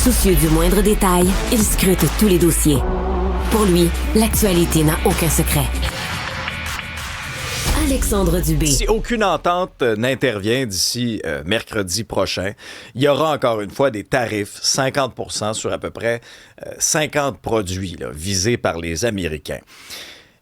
Soucieux du moindre détail, il scrute tous les dossiers. Pour lui, l'actualité n'a aucun secret. Alexandre Dubé. Si aucune entente n'intervient d'ici mercredi prochain, il y aura encore une fois des tarifs 50% sur à peu près 50 produits visés par les Américains.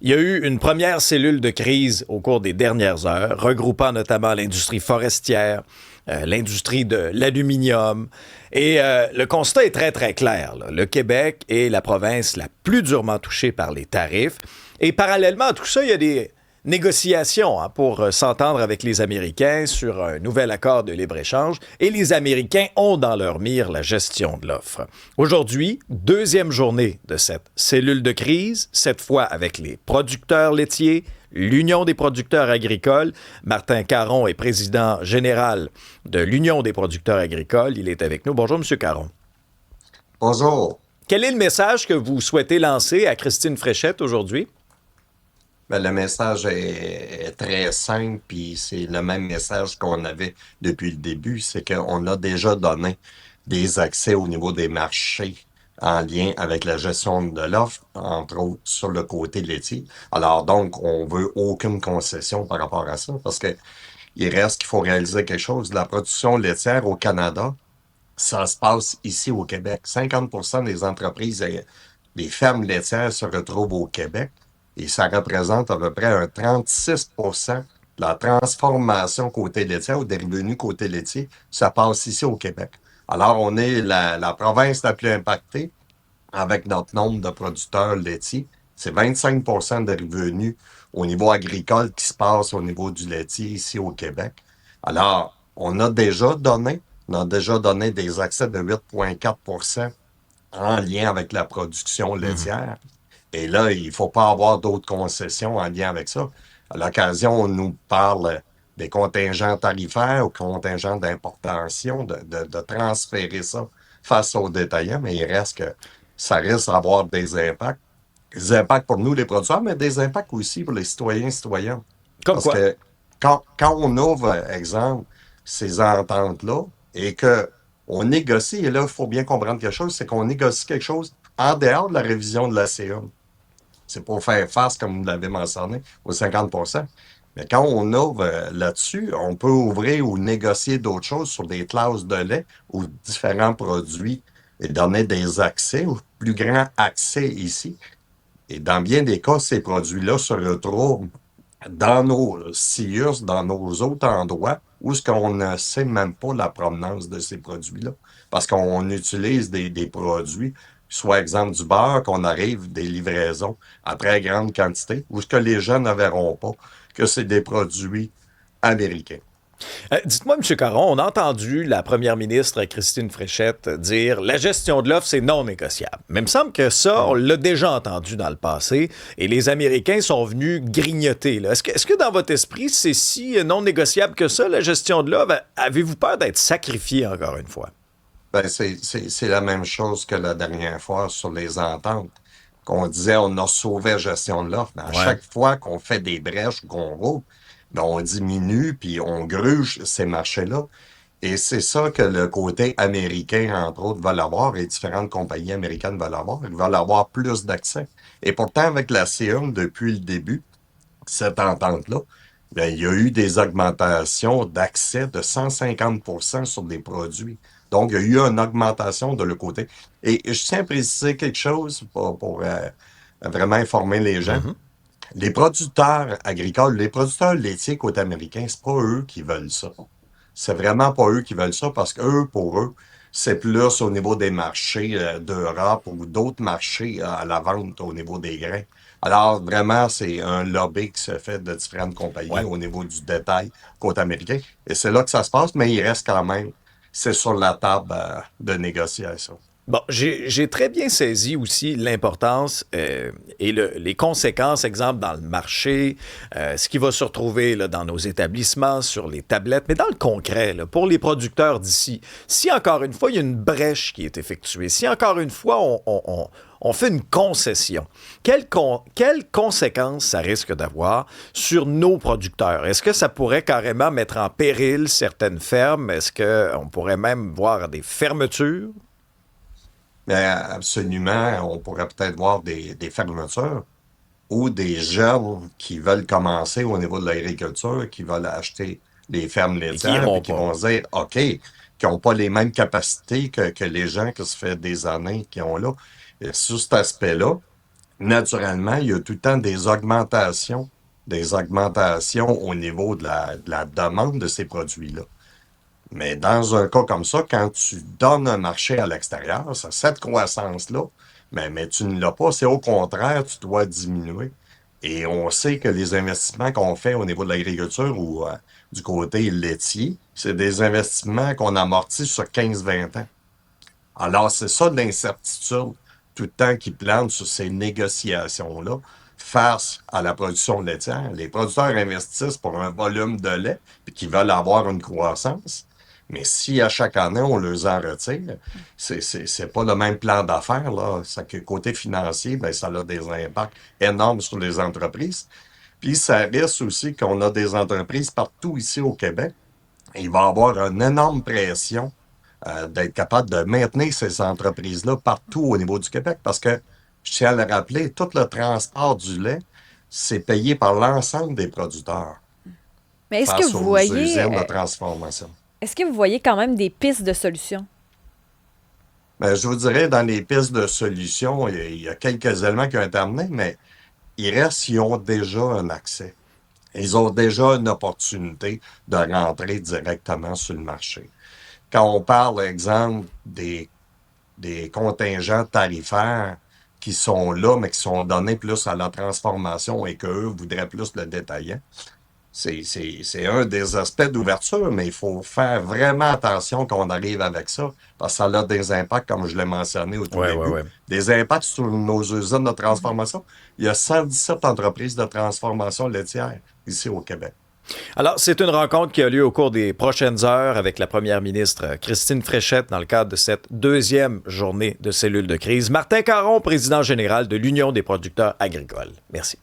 Il y a eu une première cellule de crise au cours des dernières heures, regroupant notamment l'industrie forestière, l'industrie de l'aluminium. Et le constat est très, très clair. Le Québec est la province la plus durement touchée par les tarifs. Et parallèlement à tout ça, il y a des négociations pour s'entendre avec les Américains sur un nouvel accord de libre-échange. Et les Américains ont dans leur mire la gestion de l'offre. Aujourd'hui, deuxième journée de cette cellule de crise, cette fois avec les producteurs laitiers, l'Union des producteurs agricoles. Martin Caron est président général de l'Union des producteurs agricoles. Il est avec nous. Bonjour, M. Caron. Bonjour. Quel est le message que vous souhaitez lancer à Christine Fréchette aujourd'hui? Ben, le message est très simple, puis c'est le même message qu'on avait depuis le début, c'est qu'on a déjà donné des accès au niveau des marchés en lien avec la gestion de l'offre, entre autres sur le côté laitier. Alors donc, on veut aucune concession par rapport à ça, parce que il reste qu'il faut réaliser quelque chose. La production laitière au Canada, ça se passe ici au Québec. 50% des entreprises, des fermes laitières se retrouvent au Québec. Et ça représente à peu près un 36% de la transformation côté laitier ou des revenus côté laitier. Ça passe ici au Québec. Alors, on est la province la plus impactée avec notre nombre de producteurs laitiers. C'est 25% des revenus au niveau agricole qui se passe au niveau du laitier ici au Québec. Alors, on a déjà donné des accès de 8,4% en lien avec la production laitière. Et là, il ne faut pas avoir d'autres concessions en lien avec ça. À l'occasion, on nous parle des contingents tarifaires ou contingents d'importation, de transférer ça face aux détaillants, mais il reste que ça risque d'avoir des impacts. Des impacts pour nous, les producteurs, mais des impacts aussi pour les citoyens et citoyennes. Comme Parce quoi? que quand on ouvre, exemple, ces ententes-là et qu'on négocie, et là, il faut bien comprendre quelque chose, c'est qu'on négocie quelque chose en dehors de la révision de la CA. C'est pour faire face, comme vous l'avez mentionné, aux 50%. Mais quand on ouvre là-dessus, on peut ouvrir ou négocier d'autres choses sur des classes de lait ou différents produits et donner des accès ou plus grands accès ici. Et dans bien des cas, ces produits-là se retrouvent dans nos CIUS, dans nos autres endroits où ce qu'on ne sait même pas la provenance de ces produits-là. Parce qu'on utilise des produits, soit exemple du beurre, qu'on arrive des livraisons à très grande quantité, ou ce que les gens ne verront pas, que c'est des produits américains. Dites-moi, M. Caron, on a entendu la première ministre Christine Fréchette dire « La gestion de l'offre, c'est non négociable ». Mais il me semble que ça, on l'a déjà entendu dans le passé et les Américains sont venus grignoter. Là. Est-ce que dans votre esprit, c'est si non négociable que ça, la gestion de l'offre? Avez-vous peur d'être sacrifié encore une fois? Ben, c'est la même chose que la dernière fois sur les ententes. Qu'on disait on a sauvé la gestion de l'offre. Mais à chaque fois qu'on fait des brèches ou qu'on roule, ben on diminue puis on gruge ces marchés-là. Et c'est ça que le côté américain, entre autres, va l'avoir et différentes compagnies américaines veulent avoir. Ils veulent avoir plus d'accès. Et pourtant, avec la CIUM, depuis le début, cette entente-là, ben, il y a eu des augmentations d'accès de 150% sur des produits. Donc, il y a eu une augmentation de le côté. Et je tiens à préciser quelque chose pour vraiment informer les gens. Les producteurs agricoles, les producteurs laitiers côté américain, c'est pas eux qui veulent ça. C'est vraiment pas eux qui veulent ça parce que pour eux, c'est plus au niveau des marchés d'Europe ou d'autres marchés à la vente au niveau des grains. Alors, vraiment, c'est un lobby qui se fait de différentes compagnies au niveau du détail côté américain. Et c'est là que ça se passe, mais il reste quand même, c'est sur la table de négociation. Bon, j'ai très bien saisi aussi l'importance et les conséquences, exemple, dans le marché, ce qui va se retrouver là, dans nos établissements, sur les tablettes, mais dans le concret, là, pour les producteurs d'ici, si encore une fois, il y a une brèche qui est effectuée, si encore une fois, on fait une concession, quelles conséquences ça risque d'avoir sur nos producteurs? Est-ce que ça pourrait carrément mettre en péril certaines fermes? Est-ce qu'on pourrait même voir des fermetures? Mais absolument, on pourrait peut-être voir des fermetures ou des jeunes qui veulent commencer au niveau de l'agriculture, qui veulent acheter les fermes Et qui laitières, puis iront qui pas. vont se dire, OK, qui n'ont pas les mêmes capacités que les gens qui se fait des années qui ont là. Et sur cet aspect-là, naturellement, il y a tout le temps des augmentations au niveau de la demande de ces produits-là. Mais dans un cas comme ça, quand tu donnes un marché à l'extérieur, cette croissance-là, mais tu ne l'as pas. C'est au contraire, tu dois diminuer. Et on sait que les investissements qu'on fait au niveau de l'agriculture ou du côté laitier, c'est des investissements qu'on amortit sur 15-20 ans. Alors, c'est ça l'incertitude tout le temps qui plane sur ces négociations-là face à la production laitière. Les producteurs investissent pour un volume de lait puis qui veulent avoir une croissance. Mais si à chaque année, on les en retire, c'est pas le même plan d'affaires, là. Ça que côté financier, ben, ça a des impacts énormes sur les entreprises. Puis ça risque aussi qu'on a des entreprises partout ici au Québec. Il va y avoir une énorme pression d'être capable de maintenir ces entreprises-là partout au niveau du Québec parce que, je tiens à le rappeler, tout le transport du lait, c'est payé par l'ensemble des producteurs Mais face aux usines de transformation. est-ce que vous voyez quand même des pistes de solutions? Mais je vous dirais, dans les pistes de solutions, il y a quelques éléments qui ont été amenés, mais il reste, ils ont déjà un accès. Ils ont déjà une opportunité de rentrer directement sur le marché. Quand on parle, exemple, des contingents tarifaires qui sont là, mais qui sont donnés plus à la transformation et qu'eux voudraient plus le détaillant. C'est un des aspects d'ouverture, mais il faut faire vraiment attention qu'on arrive avec ça, parce que ça a des impacts, comme je l'ai mentionné au tout Ouais, ouais, début, ouais. des impacts sur nos usines de transformation. Il y a 117 entreprises de transformation laitière ici au Québec. Alors, c'est une rencontre qui a lieu au cours des prochaines heures avec la première ministre Christine Fréchette dans le cadre de cette deuxième journée de cellule de crise. Martin Caron, président général de l'Union des producteurs agricoles. Merci.